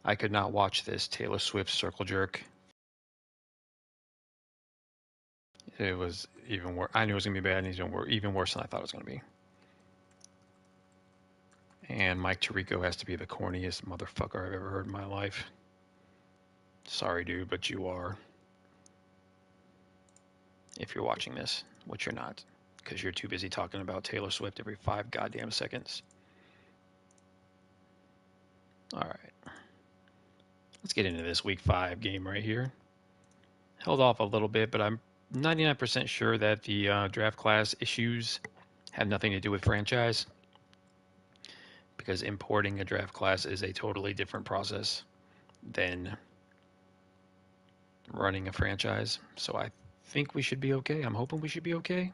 I could not watch this Taylor Swift circle jerk. It was even worse. I knew it was going to be bad, and he's even worse than I thought it was going to be. And Mike Tirico has to be the corniest motherfucker I've ever heard in my life. Sorry, dude, but you are. If you're watching this, which you're not, because you're too busy talking about Taylor Swift every 5 goddamn seconds. All right. Let's get into this Week 5 game right here. Held off a little bit, but I'm 99% sure that the draft class issues have nothing to do with franchise, because importing a draft class is a totally different process than running a franchise. So I think we should be okay. I'm hoping we should be okay.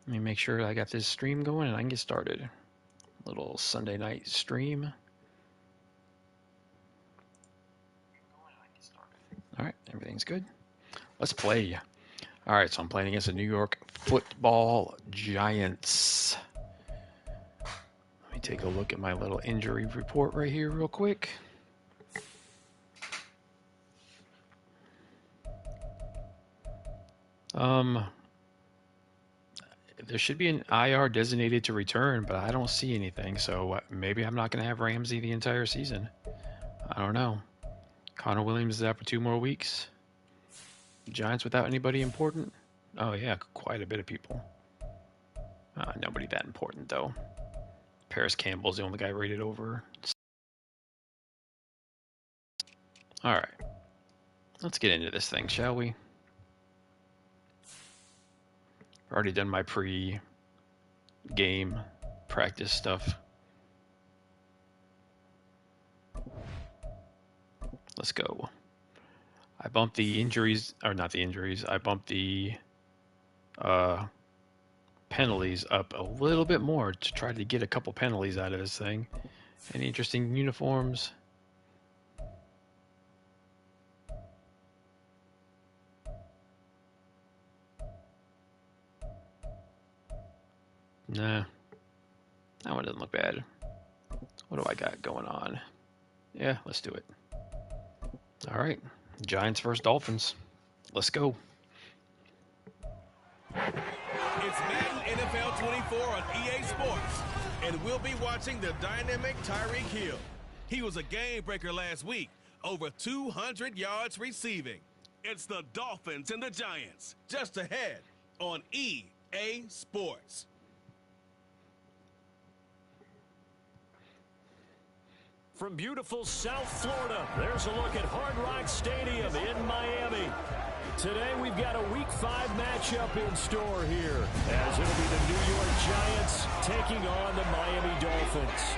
Let me make sure I got this stream going and I can get started. Little Sunday night stream. All right, everything's good. Let's play. All right, so I'm playing against the New York Football Giants. Let me take a look at my little injury report right here real quick. There should be an IR designated to return, but I don't see anything, so maybe I'm not going to have Ramsey the entire season. I don't know. Connor Williams is out for 2 more weeks. Giants without anybody important? Oh, yeah, quite a bit of people. Nobody that important, though. Paris Campbell's the only guy rated over. All right. Let's get into this thing, shall we? I've already done my pre-game practice stuff. Let's go. I bumped the injuries, or not the injuries, I bumped the penalties up a little bit more to try to get a couple penalties out of this thing. Any interesting uniforms? Nah, that one doesn't look bad. What do I got going on? Yeah, let's do it. All right, Giants versus Dolphins. Let's go. It's Madden NFL 24 on EA Sports, and we'll be watching the dynamic Tyreek Hill. He was a game breaker last week, over 200 yards receiving. It's the Dolphins and the Giants, just ahead on EA Sports. From beautiful South Florida, there's a look at Hard Rock Stadium in Miami. Today we've got a Week 5 matchup in store here, as it'll be the New York Giants taking on the Miami Dolphins.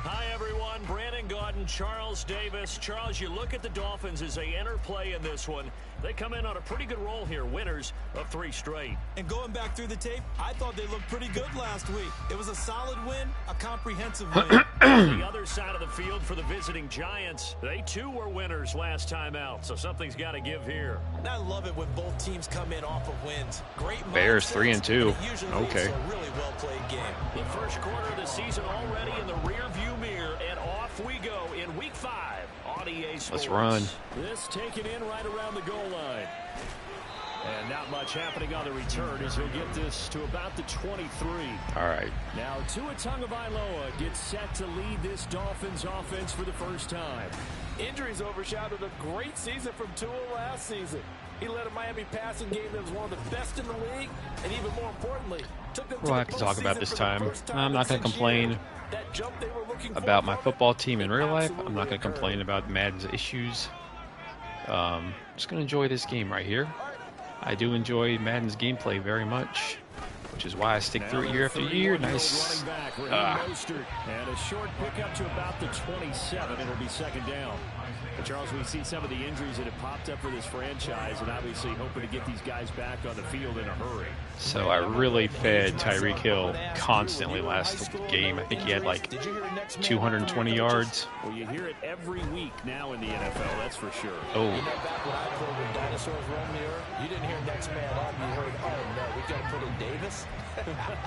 Hi everyone, Brandon Gaudin, Charles Davis. Charles, you look at the Dolphins as they enter play in this one. They come in on a pretty good roll here, winners of 3 straight. And going back through the tape, I thought they looked pretty good last week. It was a solid win, a comprehensive win. The other side of the field for the visiting Giants, they too were winners last time out, so something's got to give here. And I love it when both teams come in off of wins. Great Bears 3-2. Okay. A really well-played game. The first quarter of the season already in the rear-view mirror, and off we go in Week 5 on EA Sports. Let's run. This taken in right around the goal line. And not much happening on the return as he'll get this to about the 23. All right. Now Tua Tagovailoa gets set to lead this Dolphins offense for the first time. Injuries overshadowed a great season from Tua last season. He led a Miami passing game that was one of the best in the league, and even more importantly, took them We'll have to talk about this time. I'm not going to complain about my football team in real life. I'm not going to complain about Madden's issues. Just going to enjoy this game right here. I do enjoy Madden's gameplay very much, which is why I stick through it year after year. Nice. And a short pickup to about the 27. It'll be second down. But Charles, we see some of the injuries that have popped up for this franchise, and obviously hoping to get these guys back on the field in a hurry. So I really fed Tyreek Hill constantly last game. I think he had like 220 yards. Well, you hear it every week now in the NFL, that's for sure. Oh. You know, back when I played when dinosaurs roamed the earth, you didn't hear next man up. You heard, oh no, we got to put in Davis. Davis.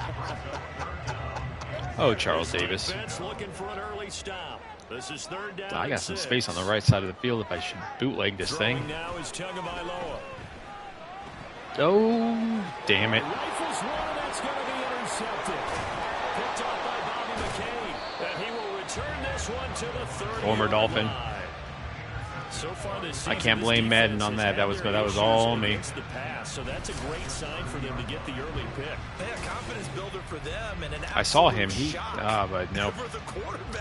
Oh, Charles Davis. Looking for an early stop. This is third down. I got some space on the right side of the field if I should bootleg this thing. Now is Tagovailoa. Oh, damn it. Rifles one, that's going to be intercepted. Picked up by Bobby McCain. And he will return this one to the 30. Former Dolphin. So far this season, I can't blame Madden on that. That was all me. The pass, so that's a great sign for them to get the early pick. A confidence builder for them, and I saw him. But nope.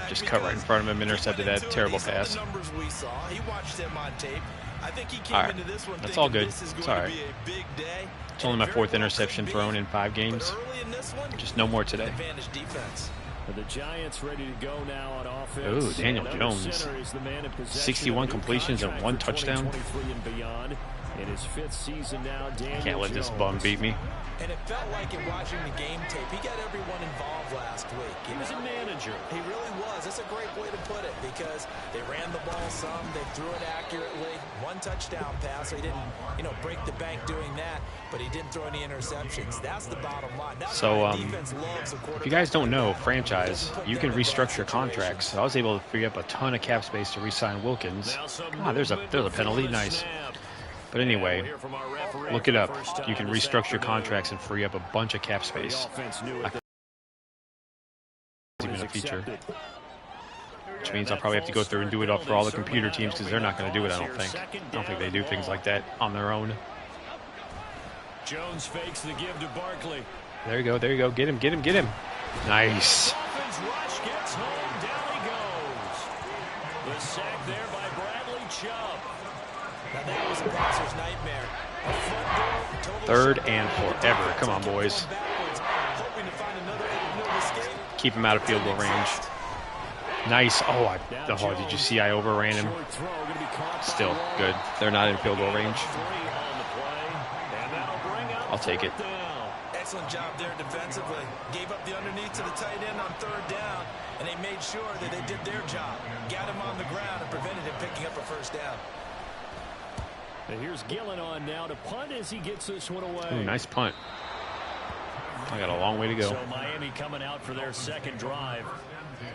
Just cut right in front of him, intercepted that terrible pass. Numbers we saw. He watched him on tape. I think he came all right. into this one That's all good. This is it's going all right. to be a big day. It's only my 4th interception thrown in 5 games. Just no more today. Advantage defense. The Giants ready to go now on offense. Ooh, Daniel Jones. 61 completions and 1 touchdown. In his 5th season now, Daniel Can't let this bum beat me. And it felt like in watching the game tape, he got everyone involved last week. He was a manager. He really was. That's a great way to put it because they ran the ball some, they threw it accurately. 1 touchdown pass, so he didn't, break the bank doing that, but he didn't throw any interceptions. That's the bottom line. That's so, defense loves a quarterback. if you guys don't know, franchise, you can restructure contracts. So I was able to free up a ton of cap space to re-sign Wilkins. There's a penalty. Nice. But anyway, look it up. You can restructure contracts and free up a bunch of cap space. It's even a feature. Which means I'll probably have to go through and do it up for all the computer teams because they're not going to do it, I don't think. I don't think they do things like that on their own. Jones fakes the give to Barkley. There you go. Get him. Nice. Rush gets home. Down he goes. The sack there by Bradley Chubb. Now that was a passer's nightmare. A front door, 3rd and forever. Come on, boys. Keep him out of field goal range. Nice. Oh, did you see I overran him? Still good. They're not in field goal range. I'll take it. Excellent job there defensively. Gave up the underneath to the tight end on 3rd down, and they made sure that they did their job. Got him on the ground and prevented him picking up a 1st down. And here's Gillen on now to punt as he gets this one away. Ooh, nice punt. I got a long way to go. So Miami coming out for their 2nd drive.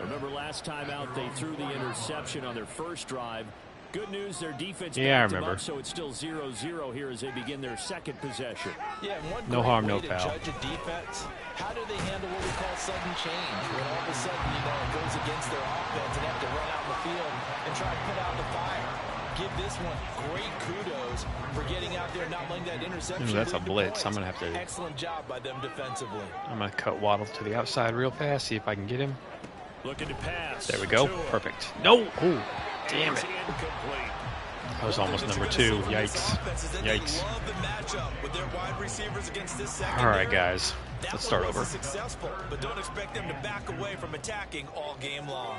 Remember last time out they threw the interception on their 1st drive. Good news, their defense I remember. so it's still 0-0 here as they begin their 2nd possession. Yeah, one no harm, no foul. Judge a defense. How do they handle what we call sudden change? When all of a sudden, it goes against their offense and they have to run out in the field and try to put out the fire. Give this one great kudos for getting out there and not letting that interception. Ooh, that's a blitz. I'm going to have to. Excellent job by them defensively. I'm going to cut Waddle to the outside real fast, see if I can get him. Looking to pass. There we go. Perfect. No. Oh, damn it. That was almost number 2. Yikes. Yikes. All right, guys. Let's start over. Successful, but don't expect them to back away from attacking all game long.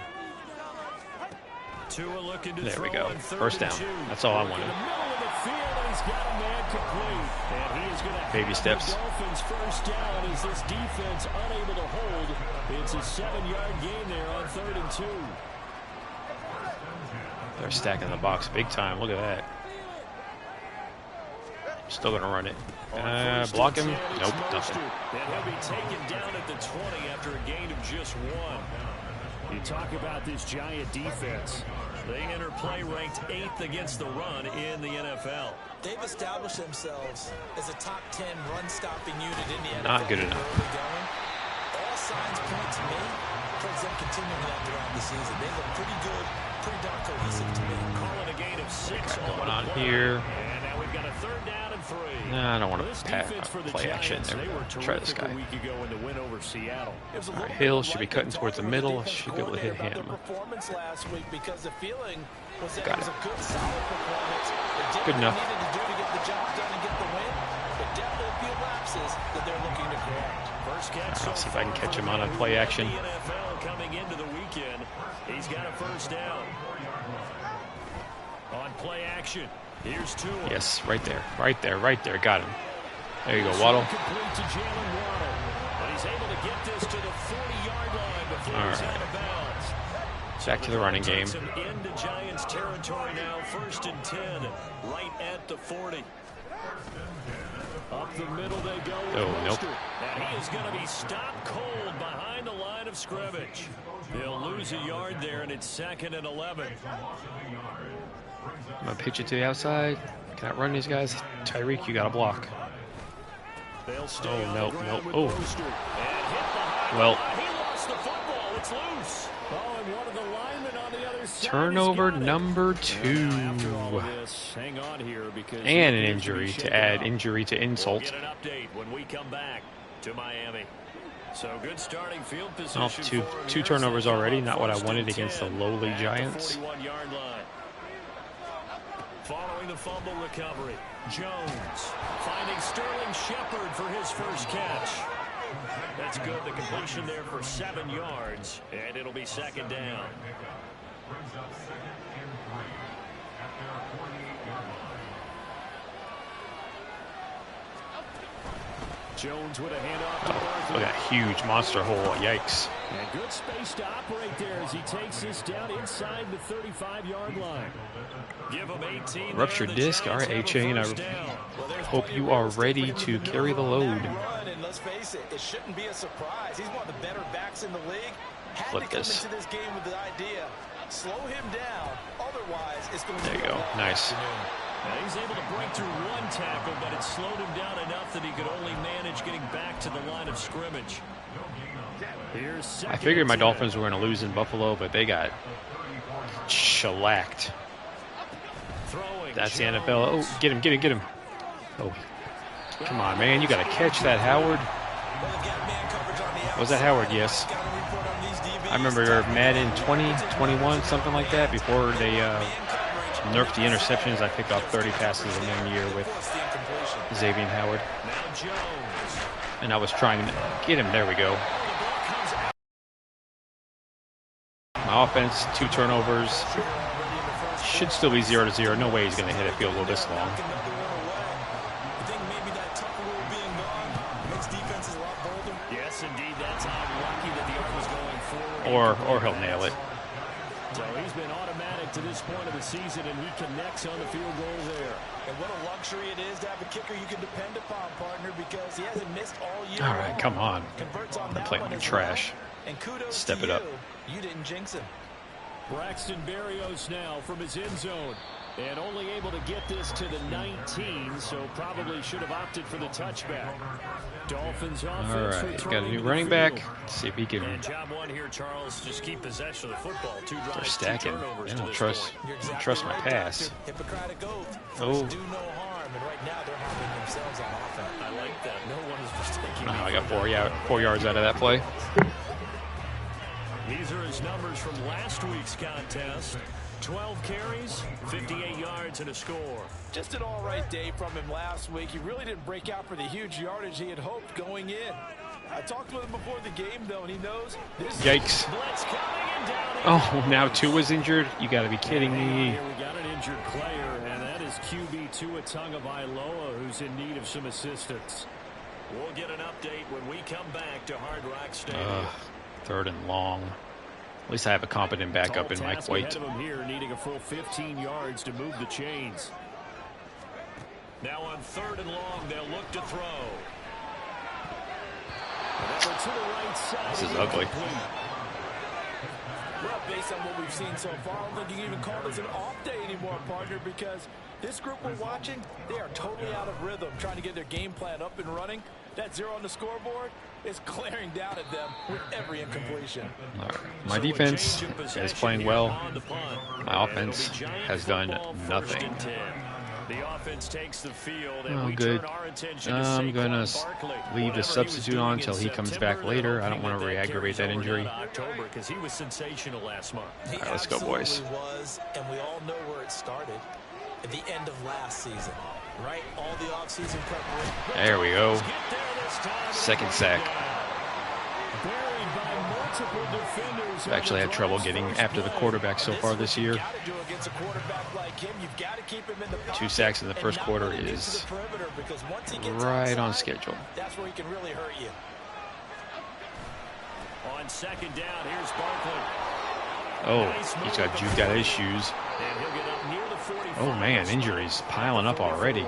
There we go. 1st down. That's all I wanted. Baby steps. Dolphins 1st down is this defense unable to hold. It's a 7-yard gain there on 3rd and 2. They're stacking the box big time. Look at that. Still going to run it. Block him? Nope, nothing. And he'll be taken down at the 20 after a gain of just 1. You talk about this Giant defense. They enter play ranked 8th against the run in the NFL. They've established themselves as a top 10 run-stopping unit in the NFL. Not good enough. All signs point to me towards them continuing that throughout the season. They look pretty good, pretty darn cohesive to me. Calling a gain of 6 going on here. And now we've got a 3rd down and 3. Nah, I don't want to play action. There we go. Try this guy. All right, Hill should be cutting towards the middle. Should be able to hit him. Got it. Good enough. I'll see if I can catch him on a play action. Coming into the weekend, he's got a 1st down. On play action, here's Tua. Yes, right there. Got him. There you go, Waddle. Complete to Jalen Waddle. But he's able to get this to the 40-yard line before he's out of bounds. Back to the running game. Into Giants territory now, 1st and 10, right at the 40. Up the middle they go. Oh, nope. And he is going to be stopped cold behind the line of scrimmage. They'll lose a yard there, and it's 2nd and 11. I'm going to pitch it to the outside. Can I run these guys? Tyreek, you got to block. They'll stay Oh, on the no, ground no. with Oh. Brewster. And hit behind Well. the line. He lost the football. It's loose. Oh, and one of the linemen on the other side Turnover has got it. number Now, 2. after all of this, hang on here because And an he appears to be injury to shaken add up. injury to We'll insult. get an update when we come back to Miami. So good starting field position. Oh, two turnovers already. Not what I wanted against the lowly Giants. 41-yard line. Following the fumble recovery, Jones finding Sterling Shepard for his first catch. That's good. The completion there for 7 yards, and it'll be 2nd down. Jones with a handoff to Barkley. Look at that huge monster hole. Yikes. And good space to operate there as he takes this down inside the 35-yard line. Give him 18. Ruptured disc. All right, A-Chain. I hope you are ready to carry the load. And let's face it, it shouldn't be a surprise. He's one of the better backs in the league. Had Flip to come this. into this game with the idea, slow him down. Otherwise, it's going to There be you go. Nice. Now he's able to break through one tackle, but it slowed him down enough that he could only manage getting back to the line of scrimmage. Here's I figured my Dolphins were going to lose in Buffalo, but they got shellacked. That's the NFL. Oh, get him. Oh, come on, man. You got to catch that, Howard. Was that Howard? Yes. I remember Madden 2021, something like that, before they nerfed the interceptions. I picked off 30 passes in 1 year with Xavier Howard. And I was trying to get him. There we go. My offense, 2 turnovers. Should still be 0-0. No way he's going to hit a field goal this long. Yes, indeed. That's unlucky that the arm was going forward. Or he'll nail it. So he's been automatic to this point of the season, and he connects on the field goal there. And what a luxury it is to have a kicker you can depend upon, partner, because he hasn't missed all year. All right, come on. Converts on I'm that playing one like as trash. well. And kudos Step to it up. You didn't jinx him. Braxton Berrios now from his end zone. And only able to get this to the 19, so probably should have opted for the touchback. Dolphins offense. All right, got a new running back. Let's see if he can. And job one here, Charles. Just keep possession of the football. 2 drives, They're 2 stacking. turnovers They to don't this trust. point. You're exactly Trust my right, pass. Doctor. Hippocratic oath. Oh. First, do no harm. And right now, they're harming themselves on offense. I like that. No one is mistaking Oh, me I got for 4 yards out of that play. These are his numbers from last week's contest. 12 carries, 58 yards, and a score. Just an all right day from him last week. He really didn't break out for the huge yardage he had hoped going in. I talked with him before the game, though, and he knows this. Yikes. Blitz coming and down. Oh, now 2 was injured? You got to be kidding me. Here we got an injured player, and that is QB Tua Tagovailoa, who's in need of some assistance. We'll get an update when we come back to Hard Rock Stadium. 3rd and long. At least I have a competent backup Tall in Mike task White. ahead of him here, needing a full 15 yards to move the chains. Now on 3rd and long, they'll look to throw. To the right side. This is ugly. Well, based on what we've seen so far, I don't think you can even call this an off day anymore, partner, because this group we're watching, they are totally out of rhythm, trying to get their game plan up and running. That 0 on the scoreboard is glaring down at them with every incompletion. My defense is playing well. My offense has done nothing. The offense takes the field, and Oh, we good. turn our attention to I'm going to Saquon Barkley. leave Whatever the he was substitute doing on in until he comes September, back later. I don't hoping want to that re-aggravate that carries over injury. to October, because he was sensational last month. He All right, let's go, boys. absolutely was, and we all know where it started. At the end of last season, right? All the offseason preparation. There we go. Get there this time. 2nd sack. Buried by multiple defenders. I've actually had trouble getting after the quarterback so far this year. You got to do against a quarterback like him. You've got to keep him in the pocket 2 sacks in the and first not quarter let him into is the perimeter, because once he gets right on outside, schedule. that's where he can really hurt you. On 2nd down, here's Barkley. Oh, he's got juked out of his shoes. And he'll get up near the 45. Oh, man, injuries piling up already.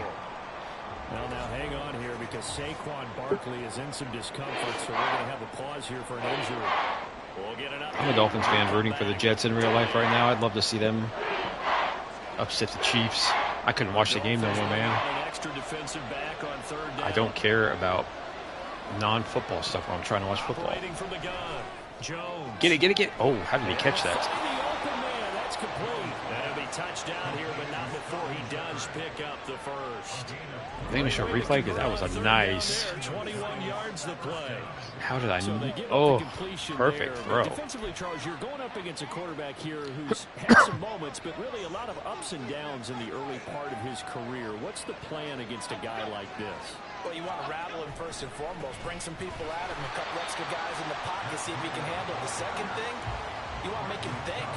Well, now hang on here because Saquon Barkley is in some discomfort, so we're going to have a pause here for an injury. We'll get an I'm a Dolphins fan rooting for the Jets in real life right now. I'd love to see them upset the Chiefs. I couldn't watch the game no more, man. I don't care about non-football stuff when I'm trying to watch football. Get it. Oh, how did he catch that? That's complete. That'll be touchdown here, but not before he does pick up the first. I think we should replay because that was a nice. 21 yards to play. How did I? Oh, perfect throw. Defensively, Charles, you're going up against a quarterback here who's had some moments, but really a lot of ups and downs in the early part of his career. What's the plan against a guy like this? Well, you want to rattle him first and foremost. Bring some people at him, a couple extra guys in the pocket, see if he can handle it. The second thing, you want to make him think.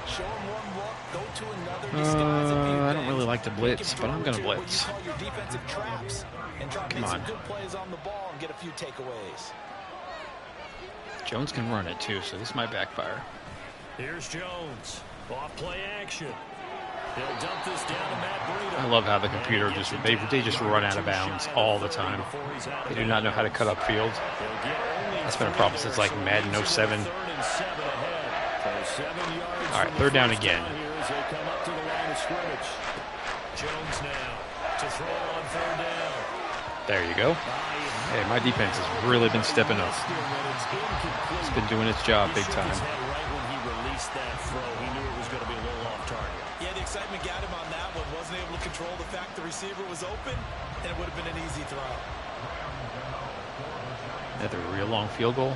Show him one look, go to another, disguise a few I don't really like to blitz, but I'm going to blitz. Call your defensive traps and try to make some good plays on the ball and get a few takeaways. Jones can run it too, so this might backfire. Here's Jones. Off play action. He'll dump this down to Matt Breida. I love how the computer they just run out of bounds all the time. They do not know how to cut up field. That's been a problem since like Madden 07. All right, third down again. Jones now to throw on third down. There you go. Hey, my defense has really been stepping up. It's been doing its job big time. Right when he released that throw, he knew it was going to be a little off target. Yeah, the excitement got him on that one. Wasn't able to control the fact the receiver was open, and it would have been an easy throw. Another real long field goal.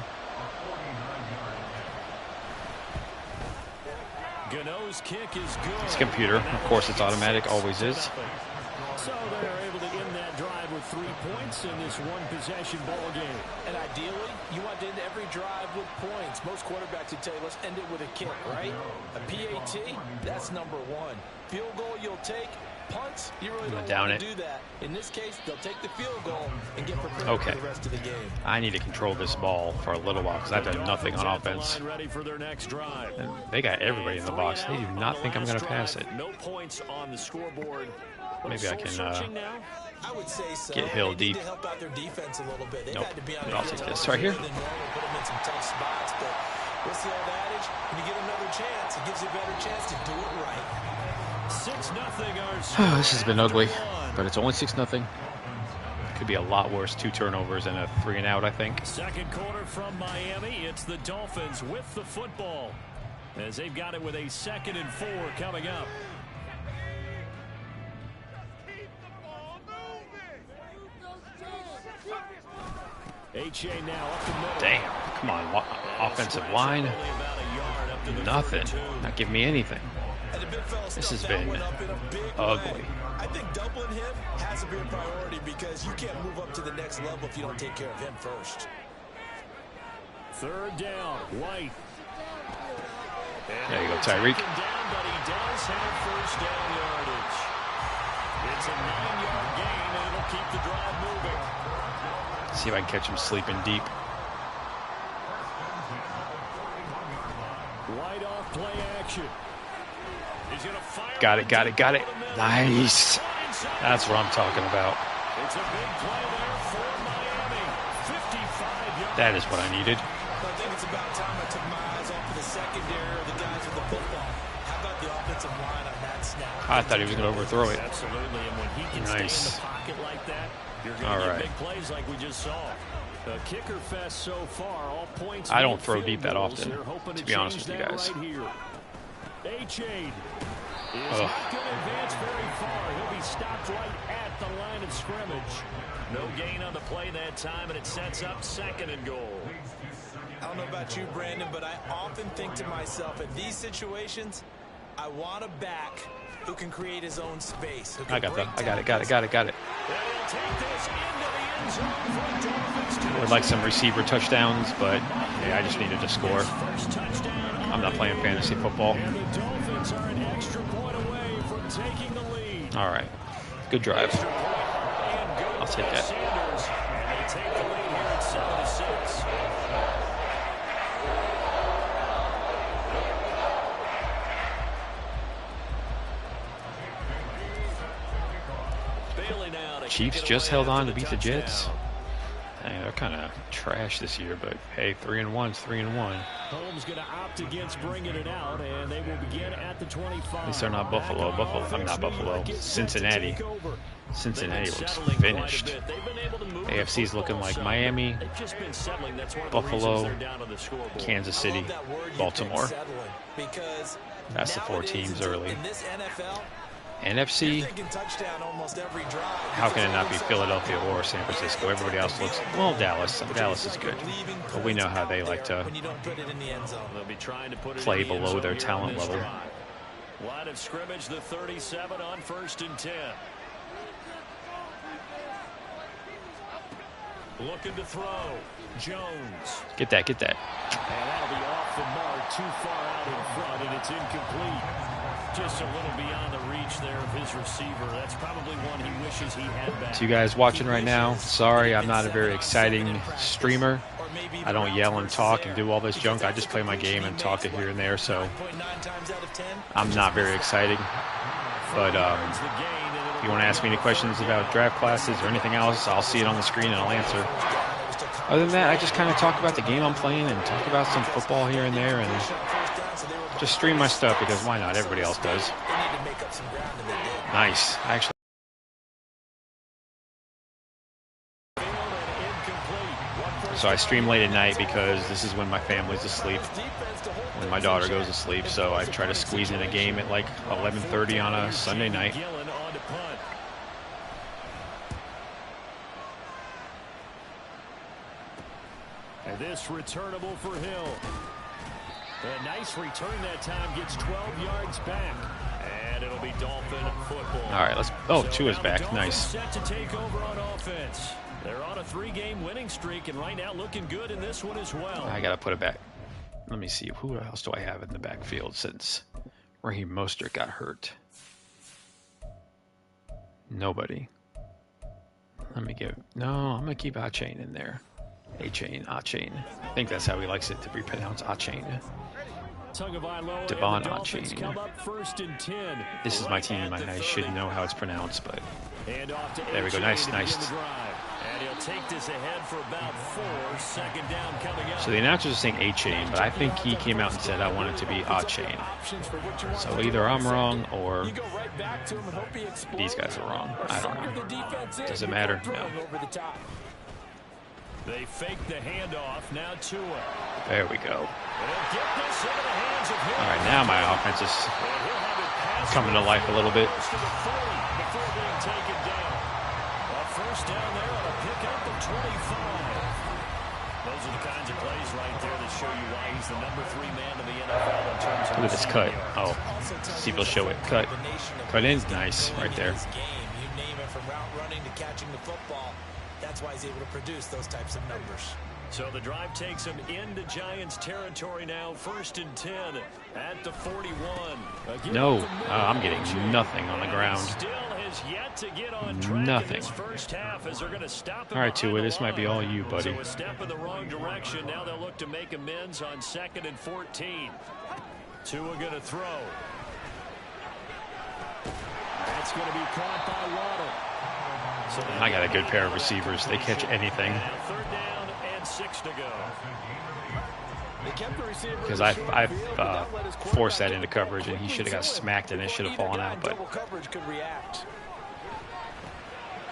Gano's kick is good. It's computer. Of course, it's automatic. Always is. So they're able to end that drive with 3 points in this one-possession ball game. And ideally, you want to end every drive with points. Most quarterbacks would tell you, let's end it with a kick, right? A PAT, that's number one. Field goal you'll take. Punts, you really don't want to do that. In this case, they'll take the field goal and get prepared for the rest of the game. I need to control this ball for a little while because I've done nothing on offense. Ready for their next drive. And they got everybody in the box. They do not think I'm going to pass it. No points on the scoreboard. Maybe I can I would say so. get Hill deep. To help out their defense a little bit. Nope. Had to be on I'll take this right here. Put them in some tough spots, but what's the old adage? When you get another chance, it gives you a better chance to do it right. 6-0. This has been ugly, but it's only 6-0. Could be a lot worse. 2 turnovers and a 3-and-out, I think. Second quarter from Miami. It's the Dolphins with the football as they've got it with a 2nd and 4 coming up. H.A. now up the middle. Damn. Come on. Offensive line. Nothing. Not giving me anything. This has been ugly. I think doubling him has to be a priority because you can't move up to the next level if you don't take care of him first. Third down, White. There you go, Tyreek. But he does have first down yardage. It's a 9-yard gain, and it'll keep the drive moving. See if I can catch him sleeping deep. White off play action. He's gonna fire. Got it. Nice. That's what I'm talking about. It's a big play there for Miami. 55 yards. That is what I needed. I think it's about time I took my eyes off of the secondary or the guys with the football. How about the offensive line on that snap? I thought he was going to overthrow it. Absolutely, and when he can stay in the pocket like that, you're going to get big plays like we just saw. The kicker fest so far, all points. I don't throw deep that often, to be honest with you guys. H-Aid is not going to advance very far. He'll be stopped right at the line of scrimmage. No gain on the play that time, and it sets up 2nd and goal. I don't know about you, Brandon, but I often think to myself, in these situations, I want a back who can create his own space. I got it. I would like some receiver touchdowns, but yeah, I just needed to score. I'm not playing fantasy football. All right. Good drive. I'll take that. Chiefs just held on to beat the Jets. Hey, they're kind of trash this year, but hey, 3-1's 3-1. Holmes going to opt against bringing it out, and they will begin at the 25. At least they're not Buffalo. I'm not Buffalo. Cincinnati. Cincinnati looks finished. AFC's looking like Miami, Buffalo, Kansas City, Baltimore. That's the 4 teams early. NFC, how can it not be Philadelphia or San Francisco? Everybody else looks, well, Dallas. Dallas is good. But we know how they like to play below their talent level. Line of scrimmage, the 37 on 1st and 10. Looking to throw. Jones. Get that. And that'll be off the mark, too far out in front, and it's incomplete. Just a little beyond the reach there of his receiver. That's probably one he wishes he had back. To you guys watching right now, sorry I'm not a very exciting streamer. I don't yell and talk and do all this junk. I just play my game and talk it here and there, so I'm not very exciting. But if you want to ask me any questions about draft classes or anything else, I'll see it on the screen and I'll answer. Other than that, I just kind of talk about the game I'm playing and talk about some football here and there and just stream my stuff because why not? Everybody else does. Nice. Actually. So I stream late at night because this is when my family's asleep, when my daughter goes to sleep. So I try to squeeze in a game at like 11:30 on a Sunday night. And this returnable for Hill. A nice return that time, gets 12 yards back. And it'll be Dolphin football. All right, let's. Oh, Tua's back. Nice. Set to take over on offense. They're on a 3-game winning streak, and right now looking good in this one as well. I gotta put it back. Let me see. Who else do I have in the backfield since Raheem Mostert got hurt? Nobody. Let me give. No, I'm gonna keep A-Chain in there. A-Chain. I think that's how he likes it to be pronounced. A-Chain. Devon A-Chain. This is my team. I should know how it's pronounced, but there we go. Nice. And he'll take this ahead for about 4. Second down coming up. So the announcers are saying A-Chain, but I think he came out and said I want it to be A-Chain. So either I'm wrong or these guys are wrong. I don't know. Does it matter? No. They fake the handoff. Now Tua. There we go. All right, now my offense is coming to life a little bit. First down there on a pick up of 25. Those are the kinds of plays right there that show you why he's the number 3 man in the NFL in terms of. Look at this cut. Oh, see if he'll show it. Cut in. Nice, right there. You name it, from route running to catching the football. That's why he's able to produce those types of numbers. So the drive takes him into Giants territory now. 1st and 10 at the 41. No, I'm getting nothing on the ground. Still has yet to get on track nothing. in this first half as they're going to stop him. All right, Tua, this might be all you, buddy. So a step in the wrong direction. Now they'll look to make amends on 2nd and 14. Tua going to throw. That's going to be caught by Waddle. So I got a good pair of receivers. They catch anything. 3rd down and 6 to go. Because I forced that into coverage, and he should have got smacked, and it should have fallen out. But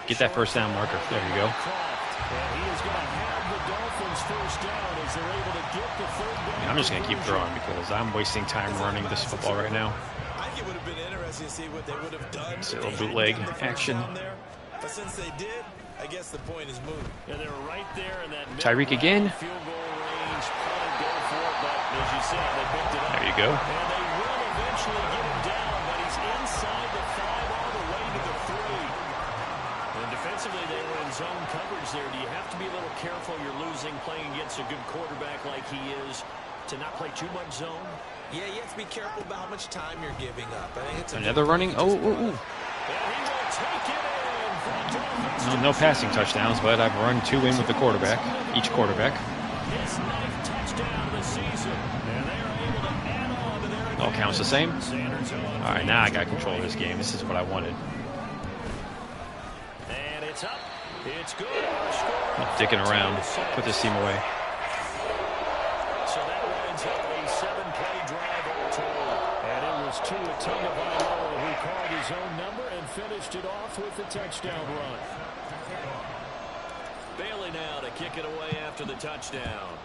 get that first down marker. There you go. I'm just going to keep throwing because I'm wasting time running this football right now. I think it would have been interesting to see what they would have done. It's a little bootleg action. But since they did, I guess the point is moved. Yeah, they were right there in that Tyreek again. Field goal range. Go for it, but as you said, they picked it up. There you go. And they will eventually get him down, but he's inside the 5 all the way to the 3. And defensively, they were in zone coverage there. Do you have to be a little careful? You're losing, playing against a good quarterback like he is, to not play too much zone? Yeah, you have to be careful about how much time you're giving up. I think it's another running. Oh. And he will take it in. No passing touchdowns, but I've run 2 in with the quarterback, each quarterback. His 9th touchdown of the season. And they are able to add on to their All counts the same. Sanders All right, now I got control of this game. This is what I wanted. And it's It's good. I'm not dicking around. Put this team away. So that winds up a 7-play drive all told. And it was Tua Tagovailoa who called his own number and finished it off with a touchdown run. Bailey now to kick it away after the touchdown.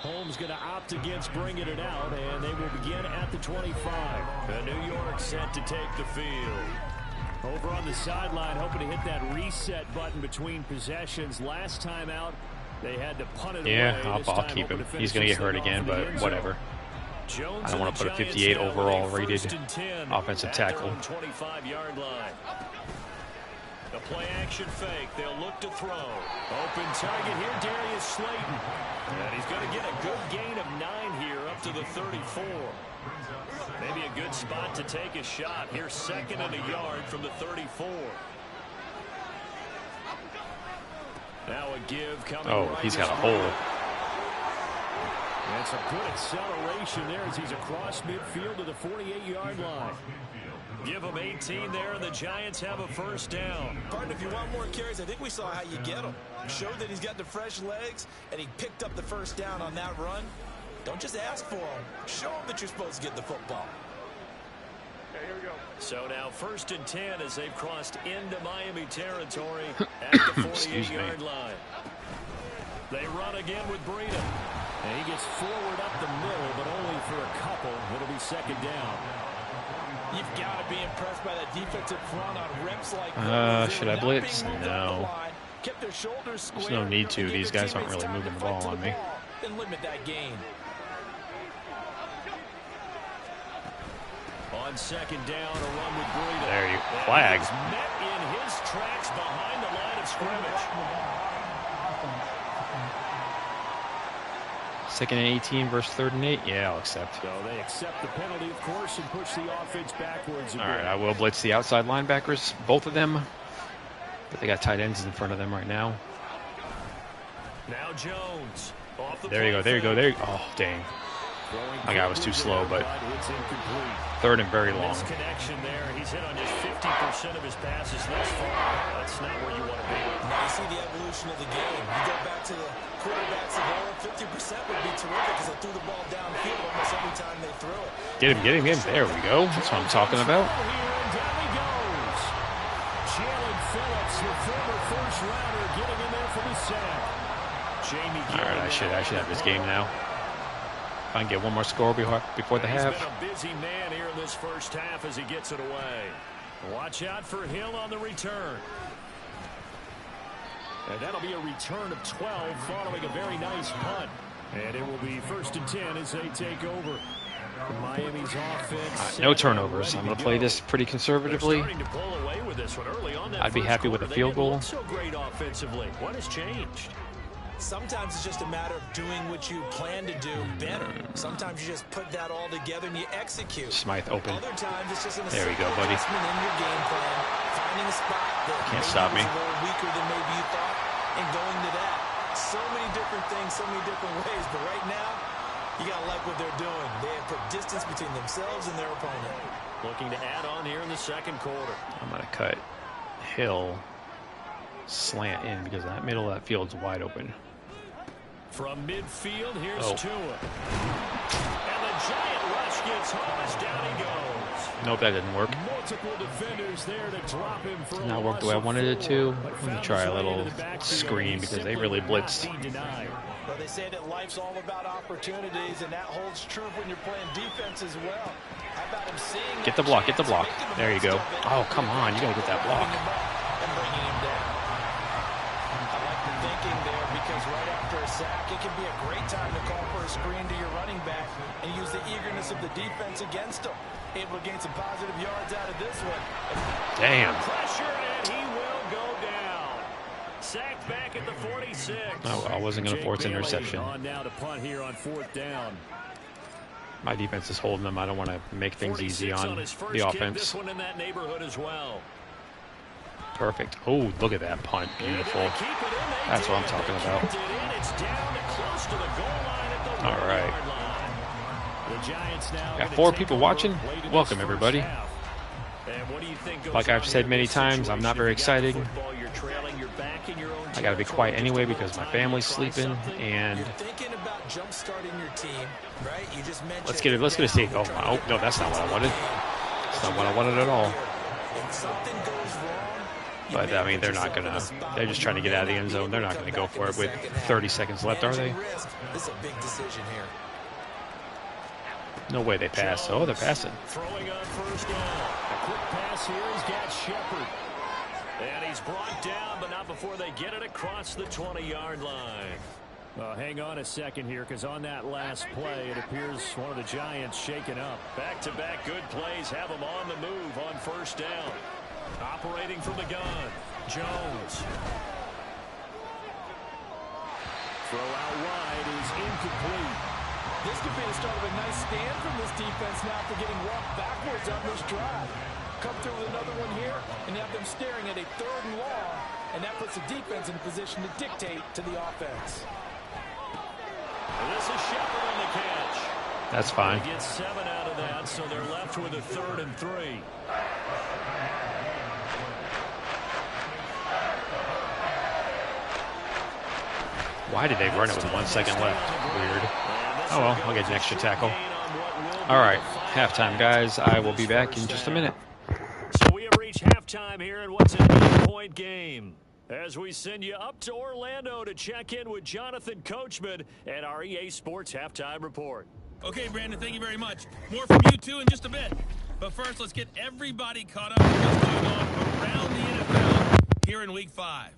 Holmes going to opt against bringing it out, and they will begin at the 25. And New York set to take the field. Over on the sideline, hoping to hit that reset button between possessions. Last time out, they had to punt it away. Yeah, I'll keep him. He's going to get hurt again, but whatever. I don't want to put a 58 overall rated offensive tackle. 25-yard line. The play action fake. They'll look to throw. Open target here, Darius Slayton. And he's going to get a good gain of 9 here up to the 34. Maybe a good spot to take a shot. Here's 2nd and a yard from the 34. Now a give coming. Oh, right, he's got a hole. That's a good acceleration there as he's across midfield to the 48-yard line. Give him 18 there, and the Giants have a first down. Pardon, if you want more carries, I think we saw how you get him. Showed that he's got the fresh legs, and he picked up the first down on that run. Don't just ask for him. Show him that you're supposed to get the football. Okay, here we go. So now 1st and 10 as they've crossed into Miami territory at the 48-yard line. They run again with Breida. And he gets forward up the middle, but only for a couple. It'll be 2nd down. You've got to be impressed by that defensive front on reps like that. Should I blitz? No. There's no need to. These guys aren't really moving the ball on me. And limit that gain. On 2nd down, a run with Breida. There you flag. Met in his tracks behind the line of scrimmage. 2nd and 18 versus 3rd and 8. Yeah, I'll accept. So they accept the penalty, of course, and push the offense backwards. All right, I will blitz the outside linebackers, both of them. But they got tight ends in front of them right now. Now Jones. Off the there you go. There you go. There you go. Oh, dang. My guy was too slow, but 3rd and very long. Connection there. He's hit on just 50% of his passes thus far. That's not where you want to be. Now you see the evolution of the game. You go back to the quarterbacks of old, 50% would be terrific because they threw the ball downfield almost every time they threw it. Get him, get him, get him. There we go. That's what I'm talking about. Down he goes. Jalen Phillips, the former first rounder, getting in there for the sack. All right, I should have this game now. If I can get one more score before the half. He's been a busy man here in this first half as he gets it away. Watch out for Hill on the return. And that'll be a return of 12 following a very nice punt. And it will be 1st and 10 as they take over. Miami's offense. No turnovers. I'm going to play this pretty conservatively. I'd be happy with a field goal. So great offensively. What has changed? Sometimes it's just a matter of doing what you plan to do better. Sometimes you just put that all together and you execute. Smythe open. Other times it's just there we go, buddy. In your game plan, finding a spot that can't stop me. A little weaker than maybe you thought, and going to that. So many different things, so many different ways. But right now, you gotta like what they're doing. They have put distance between themselves and their opponent. Looking to add on here in the 2nd quarter. I'm gonna cut Hill slant in because that middle of that field's wide open. From midfield, here's Tua. And the giant rush gets home as down he goes. Nope, that didn't work. Multiple defenders there to drop him for did not work the way I wanted it to. I'm going to try a little screen because they really blitzed. Well, they say that life's all about opportunities, and that holds true when you're playing defense as well. How about him seeing get the block, get the block. There you go. Oh, come on, you got to get that block. And bringing him down. I like the thinking there because right after a sack, it can be a great time to call for a screen to your running back and use the eagerness of the defense against him. Able to gain some positive yards out of this one. Damn. Pressure, and he will go down. Sacked back at the 46. No, I wasn't going to force interception. On now to punt here on 4th down. My defense is holding them. I don't want to make things easy on the offense. This one in that neighborhood as well. Perfect. Oh, look at that punt. Beautiful. That's what I'm talking about. All right. The Giants now got 4 people watching. Welcome, everybody. And And what do you think goes Like I've said many times, I'm not very excited. I got to be quiet anyway because my family's sleeping. And You're thinking about jump-starting your team, right? You just mentioned let's get a take. Oh no, that's not what I wanted. That's not what I wanted at all. If something goes wrong, But I mean, they're not gonna. They're just trying to get out of the end zone. They're not gonna go for it with 30 seconds left, are they? This is a big decision here. No way they pass. Oh, they're passing. Throwing on first down. A quick pass here. He's got Shepard. And he's brought down, but not before they get it across the 20-yard line. Hang on a second here, because on that last play, it appears one of the Giants shaken up. Back-to-back good plays have them on the move on first down. Operating from the gun, Jones. Throw out wide is incomplete. This could be the start of a nice stand from this defense now after getting walked backwards on this drive. Come through with another one here, and you have them staring at a 3rd and long, and that puts the defense in a position to dictate to the offense. And this is Shepard on the catch. That's fine. They get 7 out of that, so they're left with a 3rd and 3. Why did they run it with 1 second left? Weird. Oh well, I'll get an extra tackle. All right, halftime, guys. I will be back in just a minute. So we have reached halftime here in what's an 8-point game. As we send you up to Orlando to check in with Jonathan Coachman and our EA Sports Halftime Report. Okay, Brandon, thank you very much. More from you two in just a bit. But first, let's get everybody caught up with what's going on around the NFL here in Week 5.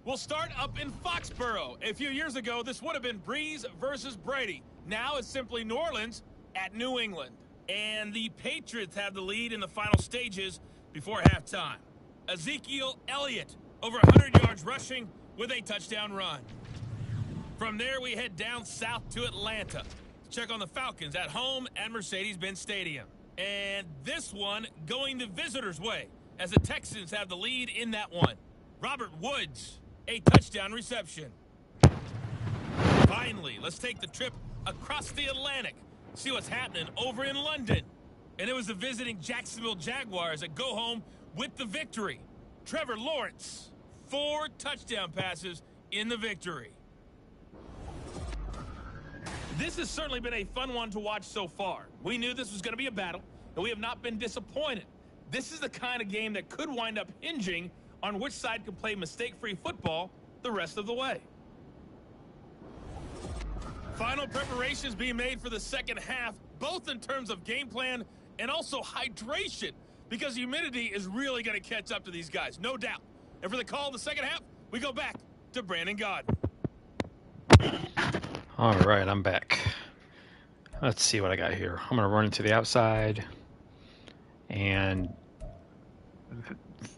We'll start up in Foxborough. A few years ago, this would have been Breeze versus Brady. Now it's simply New Orleans at New England. And the Patriots have the lead in the final stages before halftime. Ezekiel Elliott, over 100 yards rushing with a touchdown run. From there, we head down south to Atlanta to check on the Falcons at home at Mercedes-Benz Stadium. And this one going the visitors' way as the Texans have the lead in that one. Robert Woods, a touchdown reception. Finally, let's take the trip across the Atlantic, see what's happening over in London. And it was the visiting Jacksonville Jaguars that go home with the victory. Trevor Lawrence, 4 touchdown passes in the victory. This has certainly been a fun one to watch so far. We knew this was going to be a battle, and we have not been disappointed. This is the kind of game that could wind up hinging on which side can play mistake-free football the rest of the way. Final preparations being made for the second half, both in terms of game plan and also hydration, because humidity is really going to catch up to these guys, no doubt. And for the call of the second half, we go back to Brandon Godden. All right, I'm back. Let's see what I got here. I'm going to run into the outside, and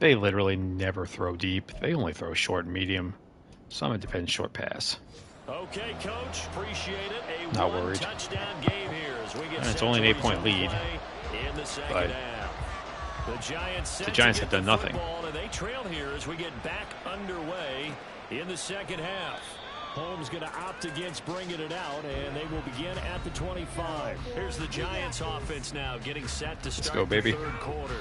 they literally never throw deep. They only throw short and medium, so I'm going to depend short pass. Okay, Coach, appreciate it. A Not worried. Touchdown game here as we get And it's only an 8-point lead, in the second but half. The Giants have done nothing. And they trail here as we get back underway in the second half. Holmes going to opt against bringing it out, and they will begin at the 25. Here's the Giants offense now getting set to start go, baby. the third quarter.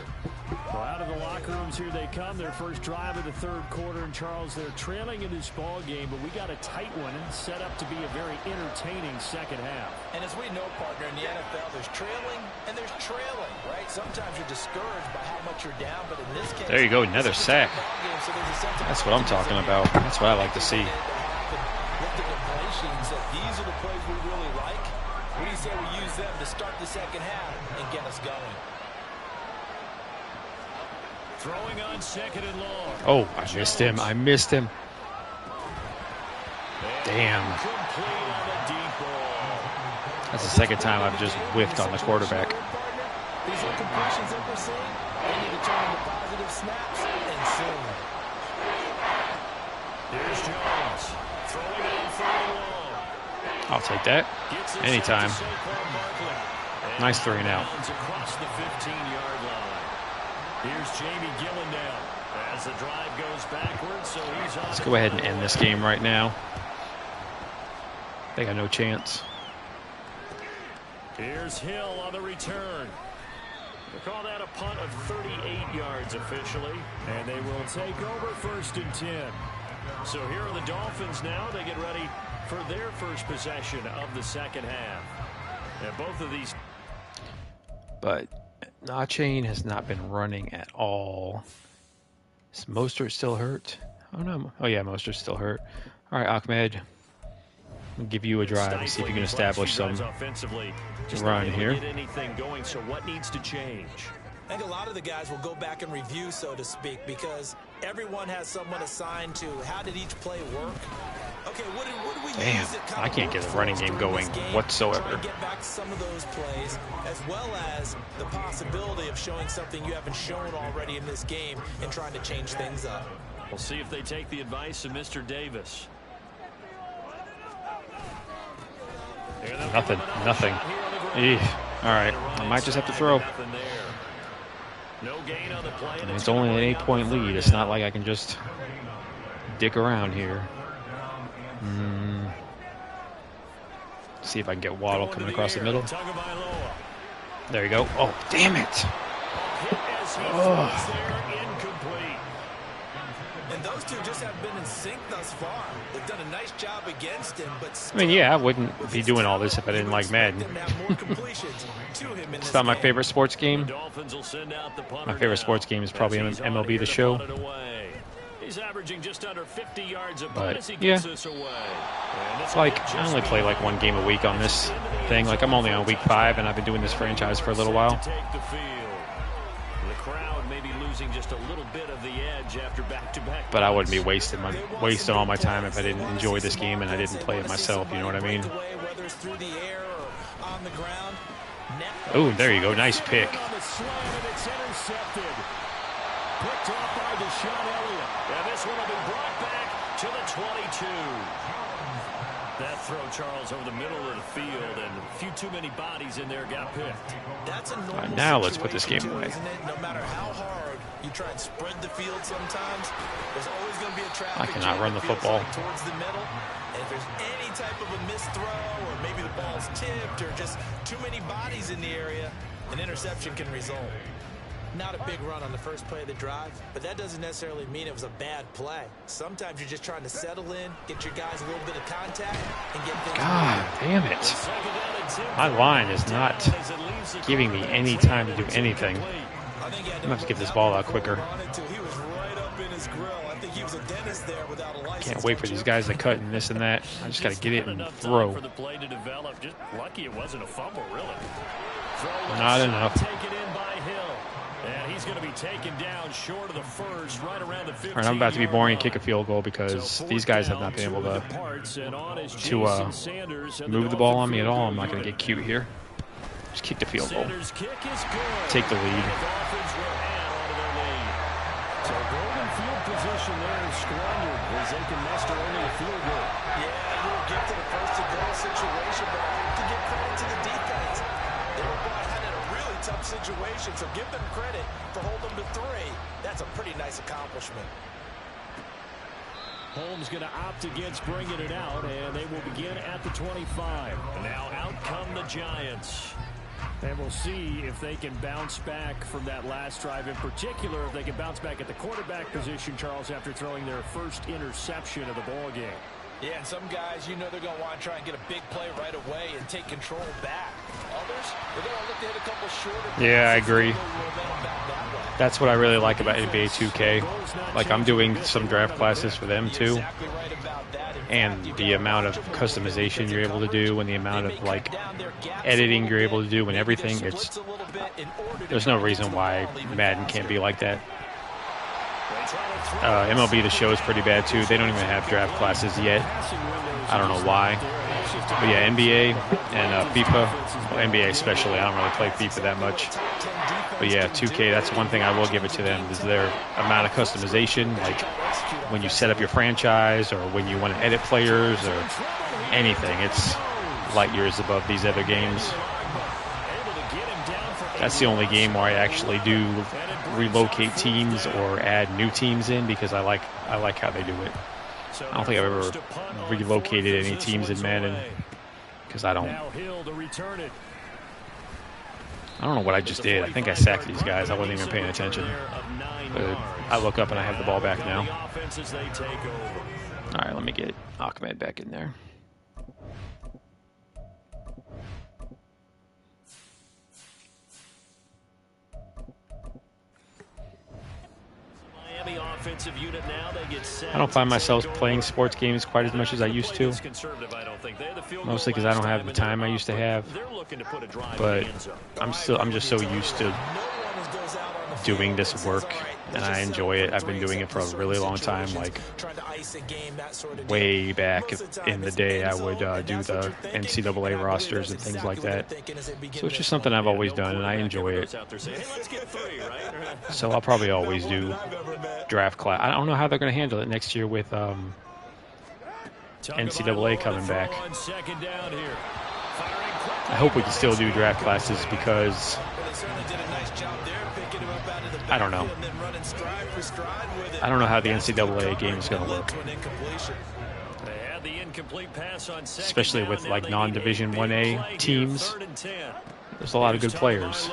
Well, out of the locker rooms here they come. Their first drive of the third quarter. And, Charles, they're trailing in this ball game, but we got a tight one and set up to be a very entertaining second half. And as we know, partner, in the NFL, there's trailing and there's trailing, right? Sometimes you're discouraged by how much you're down, but in this case, There you go, another sack. That's what I'm talking about. That's what I like to see. Looked at the play sheet and said, these are the plays we really like. What do you say we use them to start the second half and get us going? Throwing on second and long. Oh, I missed him. I missed him. Damn. That's the second time I've just whiffed on the quarterback. These incompletions that we're seeing, they need to turn into positive snaps and soon. Here's Jones. Throwing it in third and long. I'll take that. Anytime. Nice 3 and out. Across the 15-yard line. Here's Jamie Gillandale as the drive goes backwards, so he's on. Let's go ahead and end this game right now. They got no chance. Here's Hill on the return. They call that a punt of 38 yards officially, and they will take over 1st and 10. So here are the Dolphins now. They get ready for their first possession of the second half. And both of these. But Nachane has not been running at all. Is Mostert still hurt? Oh no. Oh yeah, Mostert's still hurt. All right, Ahmed. I'll give you a drive and see if you can establish some run here. Anything going, so what needs to change? I think a lot of the guys will go back and review, so to speak, because everyone has someone assigned to how did each play work. Okay, what did we Damn, use that I can't get the running game going whatsoever. Try and get back some of those plays, as well as the possibility of showing something you haven't shown already in this game and trying to change things up. We'll see if they take the advice of Mr. Davis. Nothing. Eesh. All right, I might just have to throw. I mean, it's only an 8-point lead. It's not like I can just dick around here. See if I can get Waddle coming across the middle. There you go. Oh, damn it. Oh. And those two just have been in sync thus far. They've done a nice job against him, but I mean, yeah, I wouldn't be doing all this if I didn't like Madden. It's not my favorite sports game. My favorite sports game is probably MLB The Show. He's averaging just under 50 yards a but yeah, it's like I only play like one game a week on this thing. Like I'm only on week 5, and I've been doing this franchise for a little while. The crowd may be losing just a little bit of the edge after back-to-back. But I wouldn't be wasting all my time if I didn't enjoy this game and I didn't play it myself. You know what I mean? Oh, there you go. Nice pick. Picked off by Deshaun Elliott. And this one will be brought back to the 22. That throw, Charles, over the middle of the field, and a few too many bodies in there got picked. That's a normal now let's put this game away. Isn't it? No matter how hard you try and spread the field sometimes, there's always going to be a traffic I cannot run the football. Towards the middle. And if there's any type of a missed throw, or maybe the ball's tipped, or just too many bodies in the area, an interception can result. Not a big run on the first play of the drive, but that doesn't necessarily mean it was a bad play. Sometimes you're just trying to settle in, get your guys a little bit of contact, and get things God damn it. My line is not giving me any time to do anything. I'm going to have to get this ball out quicker. Can't wait for these guys to cut and this and that. I just got to get it and throw. Lucky it wasn't a fumble, really. Not enough. And he's going to be taken down short of the first, right around the 15. All right, I'm about to be boring and kick a field goal because these guys have not been able to move the ball on me at all. I'm not going to get cute here. Just kick the field goal. Take the lead. So golden field position there is squandered as they can muster only a field goal. Yeah, you will get to the first and goal situation, but I have to give credit to the defense. They were brought in a really tough situation, so give them credit for holding them to 3. That's a pretty nice accomplishment. Holmes going to opt against bringing it out, and they will begin at the 25. And now out come the Giants. And we'll see if they can bounce back from that last drive. In particular, if they can bounce back at the quarterback position, Charles, after throwing their first interception of the ball game. Yeah, and some guys, you know they're going to want to try and get a big play right away and take control back. Others, they're going to look to hit a couple shorter. Yeah, I agree. That's what I really like about NBA 2K. Like, I'm doing some draft classes for them, too. And the amount of customization you're able to do and the amount of, like, editing you're able to do and everything, there's no reason why Madden can't be like that. MLB The Show is pretty bad, too. They don't even have draft classes yet. I don't know why. But yeah, NBA and FIFA, well, NBA especially, I don't really play FIFA that much. But yeah, 2K, that's one thing I will give it to them, is their amount of customization, like when you set up your franchise or when you want to edit players or anything. It's light years above these other games. That's the only game where I actually do relocate teams or add new teams in because I like how they do it. I don't think I've ever relocated any teams in Madden because I don't. I don't know what I just did. I think I sacked these guys. I wasn't even paying attention. But I look up and I have the ball back now. All right, let me get Ahmed back in there. I don't find myself playing sports games quite as much as I used to. Mostly because I don't have the time I used to have. But I'm just so used to doing this work, and I enjoy it. I've been doing it for a really long time. Like way back in the day, I would do the NCAA rosters and things like that. So it's just something I've always done, and I enjoy it. So I'll probably always do draft class. I don't know how they're going to handle it next year with NCAA coming back. I hope we can still do draft classes because I don't know. I don't know how the NCAA game is going to work. Especially with like non-Division 1A teams. There's a lot of good players.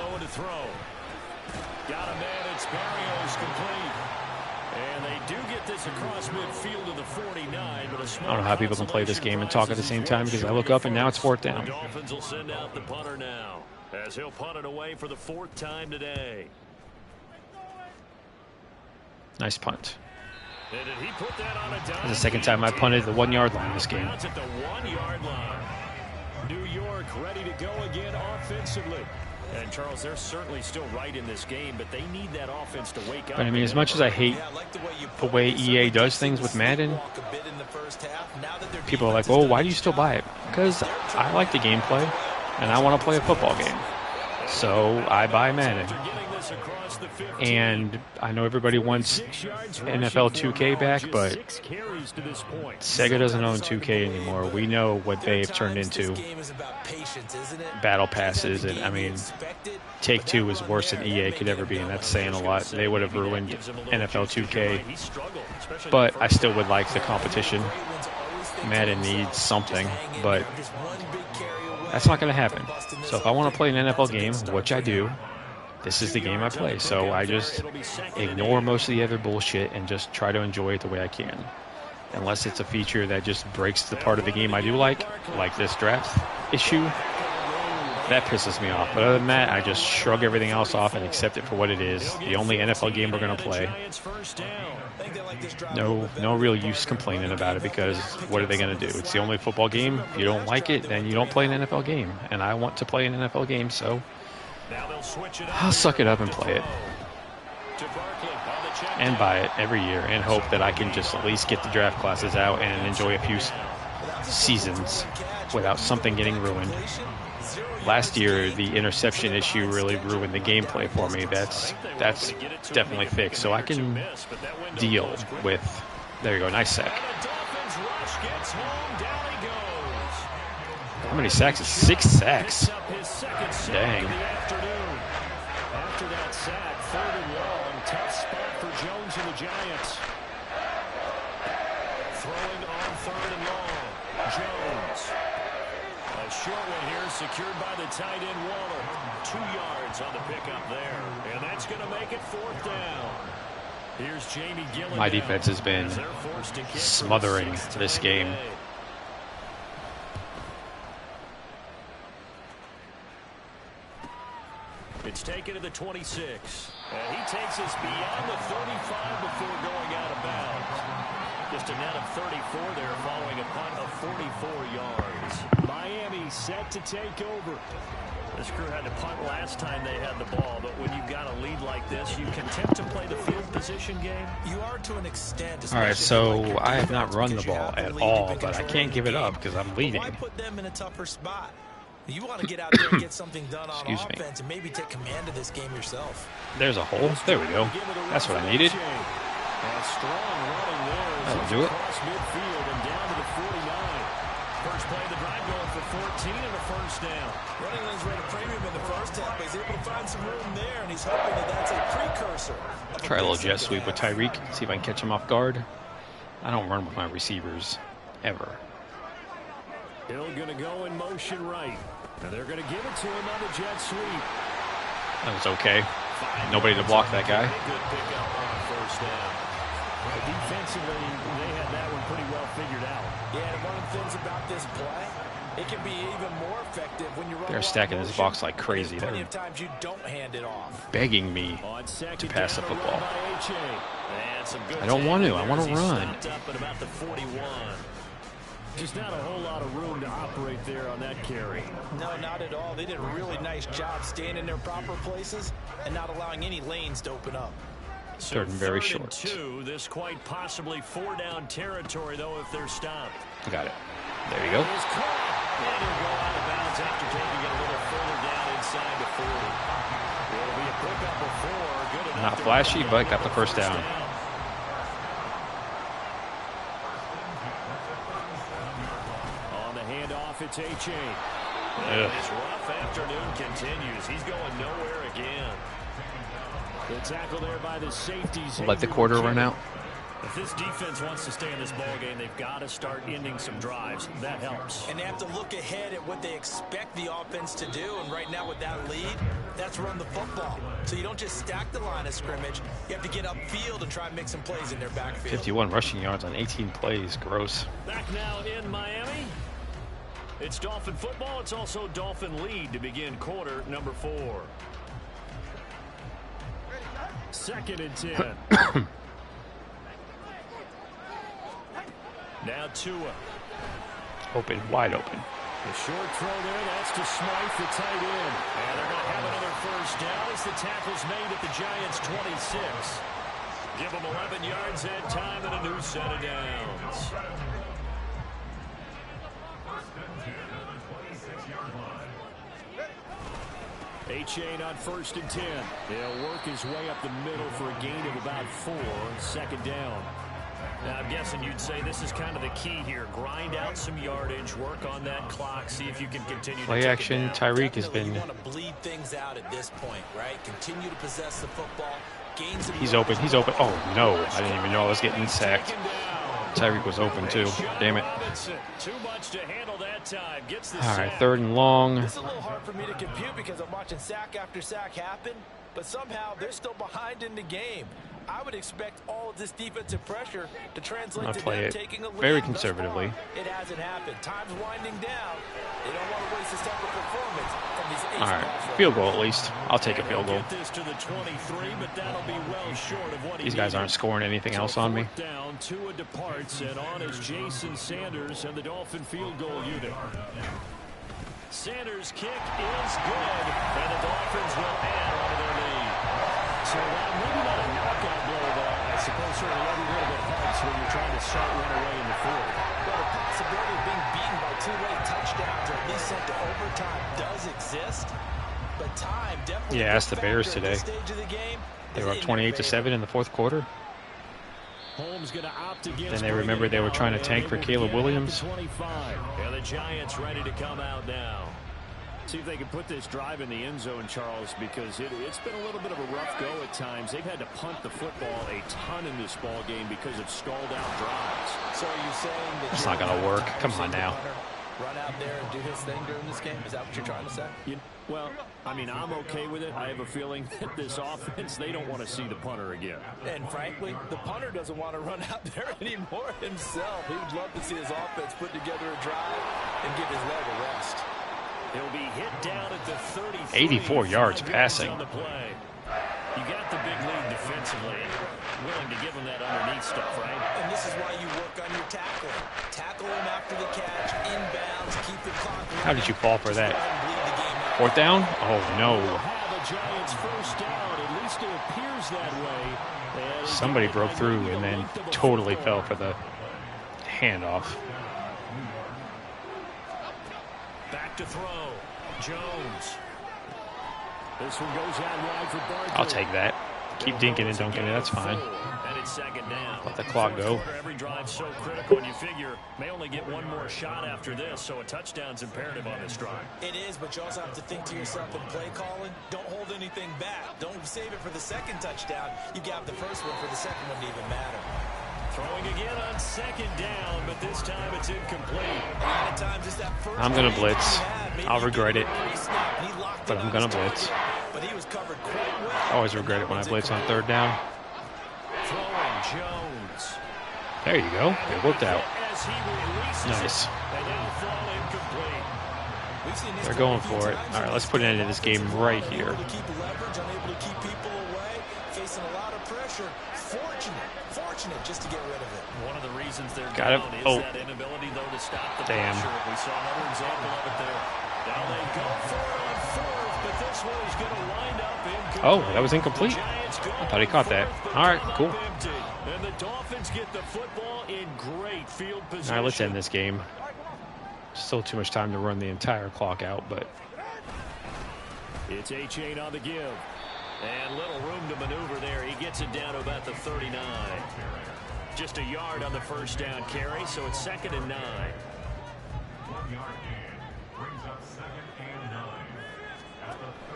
I don't know how people can play this game and talk at the same time because I look up and now it's 4th down. Dolphins will send out the punter now as he'll punt it away for the 4th time today. Nice punt. That's the second time I punted the 1-yard line this game. New York ready to go again offensively. And Charles, they're certainly still right in this game, but they need that offense to wake up. But I mean, as much as I hate the way EA does things with Madden, people are like, "Oh, why do you still buy it?" Because I like the gameplay, and I want to play a football game. So I buy Madden. And I know everybody wants NFL 2K back, but Sega doesn't own 2K anymore. We know what they've turned into. Battle passes, and I mean, Take-Two is worse than EA could ever be, and that's saying a lot. They would have ruined NFL 2K, but I still would like the competition. Madden needs something, but that's not going to happen. So if I want to play an NFL game, which I do, this is the game I play. So I just ignore most of the other bullshit and just try to enjoy it the way I can. Unless it's a feature that just breaks the part of the game I do like this draft issue. That pisses me off. But other than that, I just shrug everything else off and accept it for what it is. The only NFL game we're going to play. No real use complaining about it because what are they going to do? It's the only football game. If you don't like it, then you don't play an NFL game. And I want to play an NFL game, so I'll suck it up and play it. And buy it every year and hope that I can just at least get the draft classes out and enjoy a few seasons without something getting ruined. Last year, the interception issue really ruined the gameplay for me. That's definitely fixed. So I can deal with... There you go, nice sack. How many sacks? 6 sacks. Dang. After that sack, 3rd and long, tough spot for Jones and the Giants. Throwing on 3rd and long. Jones. A short one here secured by the tight end Waller. 2 yards on the pickup there. And that's going to make it 4th down. Here's Jamie Gilligan. My defense has been smothering this game. It's taken to the 26. And he takes us beyond the 35 before going out of bounds. Just a net of 34 there following a punt of 44 yards. Miami set to take over. This crew had to punt last time they had the ball, but when you've got a lead like this, you can attempt to play the field position game. You are to an extent. All right, so I have not run the ball at all, but I can't give it up because I'm leading. Why put them in a tougher spot? You want to get out there and get something done on offense and maybe take command of this game yourself. There's a hole. There we go. That's what I needed. That'll do it. First play of the drive going for 14 and a first down. Running lanes rate a premium in the first half, but he's able to find some room there, and he's hoping that that's a precursor. Try a little jet sweep with Tyreek, see if I can catch him off guard. I don't run with my receivers, ever. Hill going to go in motion right. And they're going to give it to him on the jet sweep. That was okay. Nobody to block that guy. Good pickup on first down. Defensively, they had that one pretty well figured out. Yeah, and one of the things about this play, it can be even more effective when you run. They're stacking this box like crazy. Plenty They're of times you don't hand it off. begging me to pass the football. I don't want to. I want to run. Up at about the 41. Just not a whole lot of room to operate there on that carry. No, not at all. They did a really nice job staying in their proper places and not allowing any lanes to open up. So Third and very third short. And 2. This quite possibly 4-down territory, though, if they're stopped. Got it. There you go. He's caught. And he'll go out of bounds after taking it a little further down inside the 40. It'll be a pickup of 4. Good enough. Not flashy, but got the first down. On the handoff, it's H.A. And his rough afternoon continues. He's going nowhere again. The tackle there by the safeties. Let the quarter run out. If this defense wants to stay in this ball game, they've got to start ending some drives. That helps. And they have to look ahead at what they expect the offense to do. And right now with that lead, that's run the football. So you don't just stack the line of scrimmage. You have to get upfield and try and make some plays in their backfield. 51 rushing yards on 18 plays. Gross. Back now in Miami. It's Dolphin football. It's also Dolphin lead to begin quarter number 4. 2nd and 10. Now Tua. Open, wide open. The short throw there, that's to Smythe, the tight end. And they're going to have another first down as the tackle's made at the Giants' 26. Give them 11 yards at time and a new set of downs. H.A. on 1st and 10. He'll work his way up the middle for a gain of about 4. 2nd down. Now, I'm guessing you'd say this is kind of the key here. Grind out some yardage, work on that clock, see if you can continue Play to action. Tyreek has been. You want to bleed things out at this point, right? Continue to possess the football. Gain some. He's open. He's open. Oh, no. I didn't even know I was getting sacked. Tyreek was open, too. Damn it. Too much to handle that time. Gets the All right, sack. 3rd and long. It's a little hard for me to compute because I'm watching sack after sack happen, but somehow they're still behind in the game. I would expect all of this defensive pressure to translate I'll to play them it taking a lead. very Thus conservatively. far, it hasn't happened. Time's winding down. They don't want to waste this type of performance from these ace All right, ball field goal at least. I'll take a field goal. Get this to the 23, but that'll be well short of what he These guys needed. aren't scoring anything else on me. 4th down, Tua departs, and on is Jason Sanders and the Dolphin field goal unit. Sanders' kick is good, and the Dolphins will add on to their lead. So maybe not a knockout blow, but I suppose certainly every little bit helps when you're trying to start one away in the 4th. Well, the possibility of being beaten by 2 late touchdowns or at least sent to overtime does exist, but time definitely. Yeah, ask the Bears today. Stage of the game, They were up 28-7 in the 4th quarter. Holmes gonna opt against. Then they remembered they were trying to tank for Caleb Williams. 25. And the Giants ready to come out now. See if they can put this drive in the end zone, Charles, because it's been a little bit of a rough go at times. They've had to punt the football a ton in this ball game because of stalled out drives. So are you saying that It's not going to work. Come on now. Run out there and do his thing during this game? Is that what you're trying to say? Well, I mean, I'm okay with it. I have a feeling that this offense, they don't want to see the punter again. And frankly, the punter doesn't want to run out there anymore himself. He would love to see his offense put together a drive and give his leg a rest. He'll be hit down at the 33. 84 yards passing. On the play. You got the big lead defensively. Willing to give him that underneath stuff, right? And this is why you work on your tackling. Tackle him after the catch, inbounds, keep the clock running. How did you fall for that? Bleed the game out. 4th down? Oh, no. Have the Giants first down. At least it appears that way. And Somebody broke through and then totally fell for the handoff. Back to throw. Jones. This one goes out wide for Barkley. I'll take that. Keep dinking and dunking it. That's fine. And it's 2nd down. Let the clock go. Every drive so critical, and you figure may only get one more shot after this, so a touchdown's imperative on this drive. It is, but you also have to think to yourself in play calling, don't hold anything back. Don't save it for the 2nd touchdown. You got the first one for the 2nd one to even matter. Throwing again on 2nd down, but this time it's incomplete. A lot of times it's that first I'm going to play blitz. you have. Maybe I'll you regret get it. a pre-snap, and he locked But it I'm on going his to blitz. target. but he was covered quite well. I always regret it when I blitz on third down. Throwing Jones. There you go. It worked out. As he releases Nice. it, they now fall incomplete. We've seen this They're play going a few for it. times All right, in let's put an end to this game right here. Unable to keep leverage, unable to keep people away, facing a lot of pressure. Fortunate just to get rid of it. One of the reasons they're Got it. down is Oh. that inability, though, to stop the Damn. pressure. We saw another example of it there. Now they go for it on fourth, but this one is going to wind up incomplete. Oh, that was incomplete. I thought he caught that. All right, cool. And the Dolphins get the football in great field position. All right, let's end this game. Still too much time to run the entire clock out, but It's A-Chain on the give. And little room to maneuver there. He gets it down to about the 39. Just a yard on the first down carry, so it's 2nd and 9. 1 yard gain brings up 2nd and 9.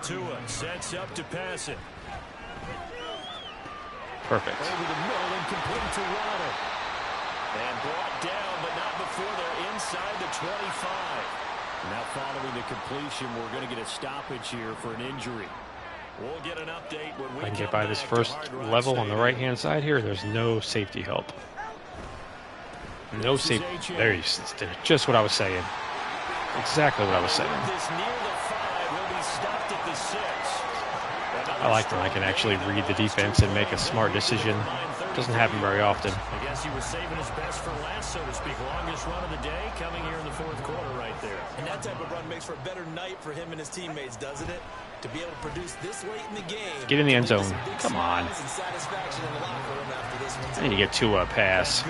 Tua sets up to pass it. perfect. Over the middle and complete to Waddle. And brought down, but not before they're inside the 25. Now following the completion, we're going to get a stoppage here for an injury. We'll get an update when we I can come get by this back to first Hard Rock level on the Stadium. right-hand side here. There's no safety help. No safety. There you did just what I was saying. Exactly what I was saying. This near the 5 will be stopped at the 6. I like when I can actually read the defense and make a smart decision. Doesn't happen very often. I guess he was saving his best for last, so to speak. Longest run of the day coming here in the 4th quarter right there. And that type of run makes for a better night for him and his teammates, doesn't it? To be able to produce this late in the game. Get in the end zone. Some big Come on. smiles and satisfaction in the locker room after this one's I need to get to a pass.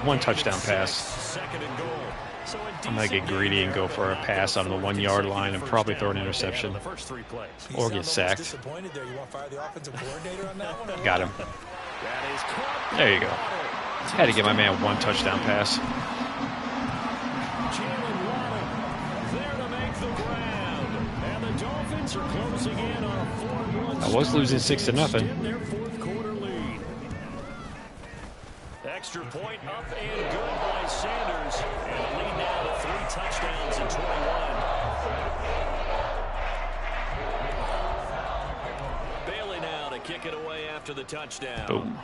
One touchdown pass. 2nd and goal. So I'm going to get greedy and go for a pass on the 1 yard line and probably throw an interception. The first 3 plays. You Or sound get almost sacked. disappointed there. You want to fire the offensive coordinator on that one? Got him. That is caught. There you go. Had to get my man one touchdown pass. Jalen Waddle there to make the ground. And the Dolphins are closing in on a 4-1 I was losing start 6-0. extend their 4th quarter lead. Extra point up and good by Sanders. And the lead now to 3 touchdowns and 21. Bailey now to kick it away after the touchdown. Boom.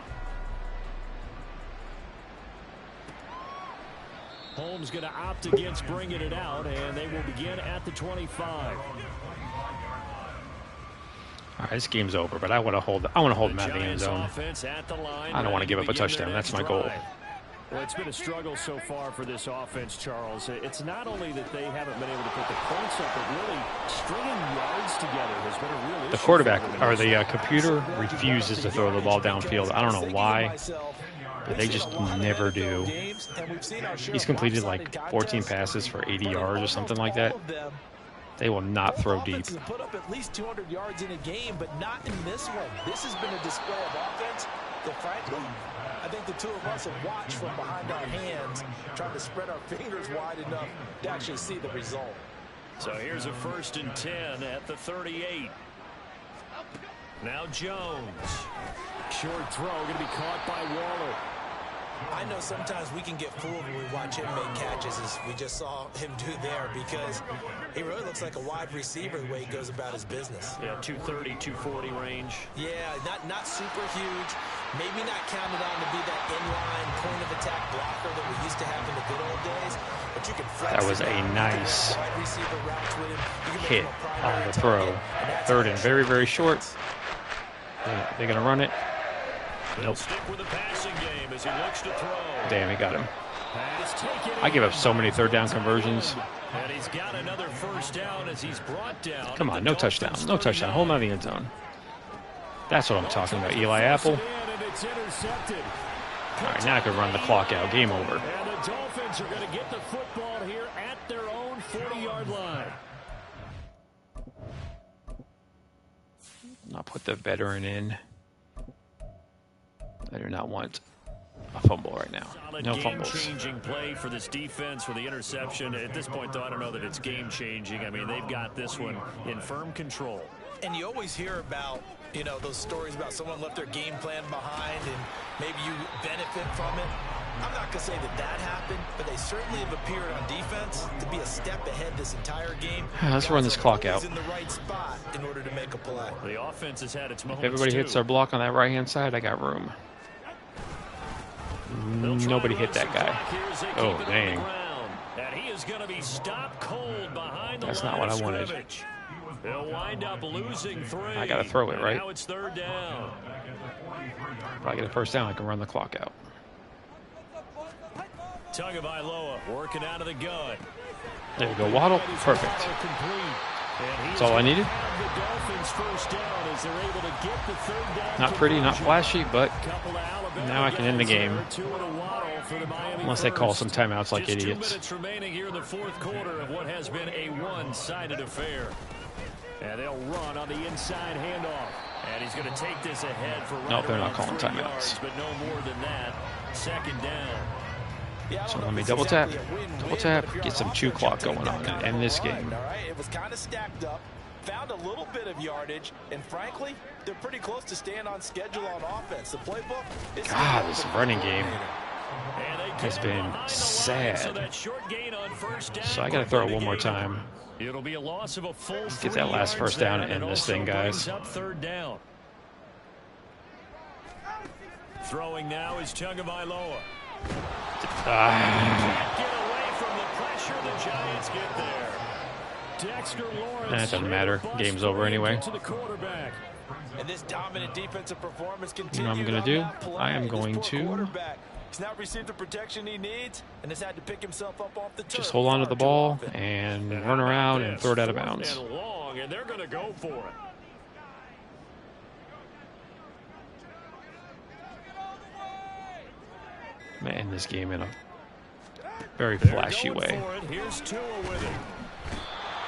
Holmes going to opt against bringing it out, and they will begin at the 25. All right, this game's over, but I want to hold. I want to hold him out of the end zone. I don't want to give up a touchdown. That's my goal. Well, it's been a struggle so far for this offense, Charles. It's not only that they haven't been able to put the points up, but really stringing yards together has been a real issue. The quarterback or the computer refuses to throw the ball downfield. I don't know why, but they just never do. He's completed like 14 passes for 80 yards or something like that. They will not throw deep. Put up at least 200 yards in a game, but not in this one. This has been a display of offense that, frankly, I think the two of us have watched from behind our hands, trying to spread our fingers wide enough to actually see the result. So here's a 1st and 10 at the 38. Now Jones. Short throw going to be caught by Waller. I know sometimes we can get fooled when we watch him make catches, as we just saw him do there, because he really looks like a wide receiver the way he goes about his business. Yeah, 230, 240 range. Yeah, not super huge. Maybe not counted on to be that inline point of attack blocker that we used to have in the good old days. But you can flex. That was a nice wide receiver routes with him. You can make hit him a on primary the attack throw. man, and that's 3rd how and very, very he short. plays. They're going to run it. Nope. Stick with the passing game as he looks to throw. Damn, he got him. Pass taken I give up in. so many 3rd down conversions. And he's got another 1st down as he's brought down. Come on, the no touchdown. Dolphins No touchdown. 39. Hold him out of the end zone. That's what I'm talking about, Eli Apple. And it's intercepted. All right, now I can run the clock out. Game over. And the Dolphins are going to get the football here at their own 40-yard line. I'll put the veteran in. I do not want a fumble right now. Solid No fumbles. game-changing play for this defense for the interception. At this point, though, I don't know that it's game-changing. I mean, they've got this one in firm control. And you always hear about, those stories about someone left their game plan behind and maybe you benefit from it. I'm not going to say that happened, but they certainly have appeared on defense to be a step ahead this entire game. Let's run this clock out. In the right spot in order to make a play. The offense has had its moments. If everybody hits their block on that right-hand side, I got room. Nobody hit that guy. Oh, dang. And he is going to be stopped cold behind the That's not what I wanted. They'll wind up losing 3. I got to throw it, right? Now it's 3rd down. If I get a first down, I can run the clock out. Tagovailoa working out of the gun. There we go, Waddle. Perfect. That's all I needed. Not pretty, not flashy, but now I can end the game. Unless they call some timeouts like idiots. 2 minutes remaining here in the 4th quarter of what has been a one-sided affair. And they'll run on the inside handoff. And he's going to take this ahead for No, they're not calling timeouts. But no more than that. 2nd down. So let me double tap, get some chew clock going on and end this game. All right, it was kind of stacked up, found a little bit of yardage, and frankly, they're pretty close to staying on schedule on offense. The playbook is God, this running game has been sad. So I got to throw it one more time. It'll be a loss of a full Let's get that last first down and end this thing, guys. Up 3rd down. Throwing now is Tagovailoa. Get away from the pressure. The Giants get there. Dexter Lawrence. That doesn't matter. Game's over anyway. To the quarterback. And this dominant defensive performance continues. You know what I'm going to do? I am going to He's not received the protection he needs and has had to pick himself up off the turf. just hold on to the ball and run around and throw it out of bounds. And they're going to go for it. I'm going to end this game in a very flashy way. Here's Tua with it.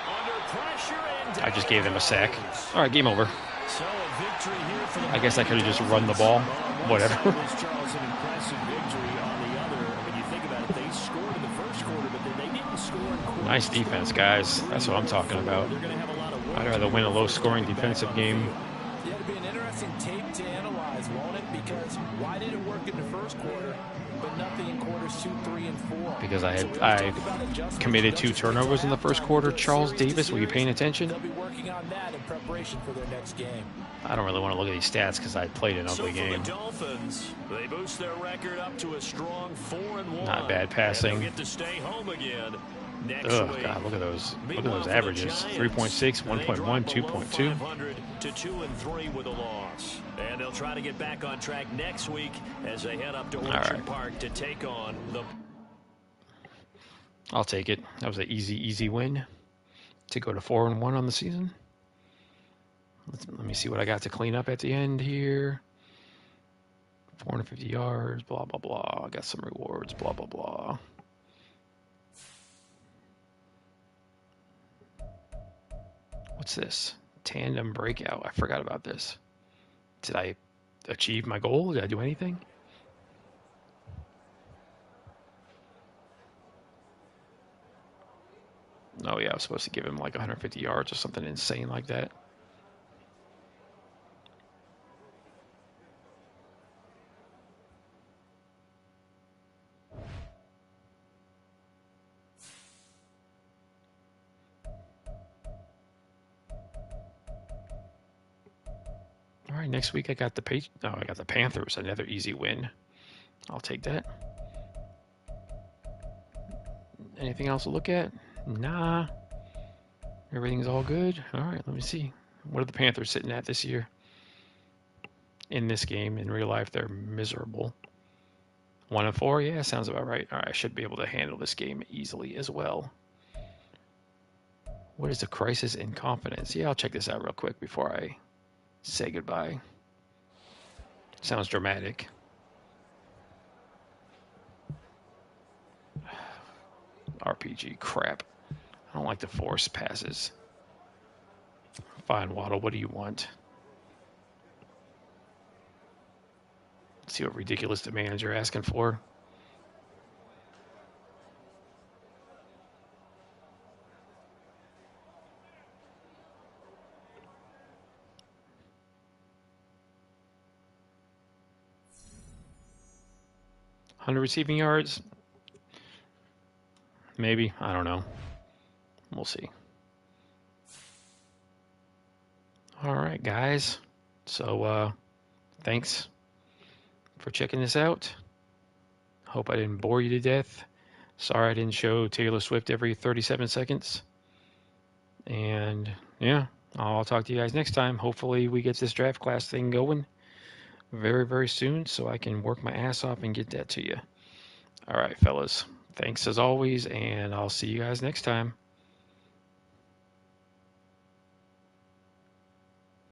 Under pressure and I just gave them a sack. All right, game over. so a victory here for the I guess I could have just run the ball. Whatever. Charles, an impressive victory on the other. I mean, you think about it, they scored in the 1st quarter, but then they didn't score in quarter. Nice defense, guys. That's what I'm talking about. They're going to have a lot of work. I'd rather win a low-scoring defensive game. Yeah, it'll be an interesting tape to analyze, won't it? Because why did it work in the 1st quarter, but nothing in quarters 2, 3, and 4? Because I committed 2 turnovers in the 1st quarter. Charles Davis, were you paying attention? They'll be working on that in preparation for their next game. I don't really want to look at these stats because I played an ugly game. The Dolphins, they boost their record up to a strong 4-1. Not bad passing. And they'll get to stay home again next Oh week. God, look at those Meanwhile, averages. for the Giants, 3.6, they 1.1, dropped below 2.2. 500 to 2-3 with a loss. And they'll try to get back on track next week as they head up to Orchard Park to take on the... I'll take it. That was an easy win to go to 4-1 on the season. Let me see what I got to clean up at the end here. 450 yards, blah, blah, blah. I got some rewards, blah, blah, blah. What's this? Tandem breakout. I forgot about this. Did I achieve my goal? Did I do anything? Oh, yeah, I was supposed to give him like 150 yards or something insane like that. All right, next week I got the Panthers, another easy win. I'll take that. Anything else to look at? Nah. Everything's all good. All right, let me see. What are the Panthers sitting at this year? In this game, in real life, they're miserable. 1-4, yeah, sounds about right. All right, I should be able to handle this game easily as well. What is the crisis in confidence? Yeah, I'll check this out real quick before I say goodbye. Sounds dramatic. RPG crap. I don't like the force passes. Fine, Waddle, what do you want? Let's see what ridiculous demands you're asking for. 100 receiving yards? Maybe. I don't know. We'll see. All right, guys. So, thanks for checking this out. Hope I didn't bore you to death. Sorry I didn't show Taylor Swift every 37 seconds. And, yeah, I'll talk to you guys next time. Hopefully we get this draft class thing going very, very soon so I can work my ass off and get that to you. All right, fellas. Thanks as always, and I'll see you guys next time.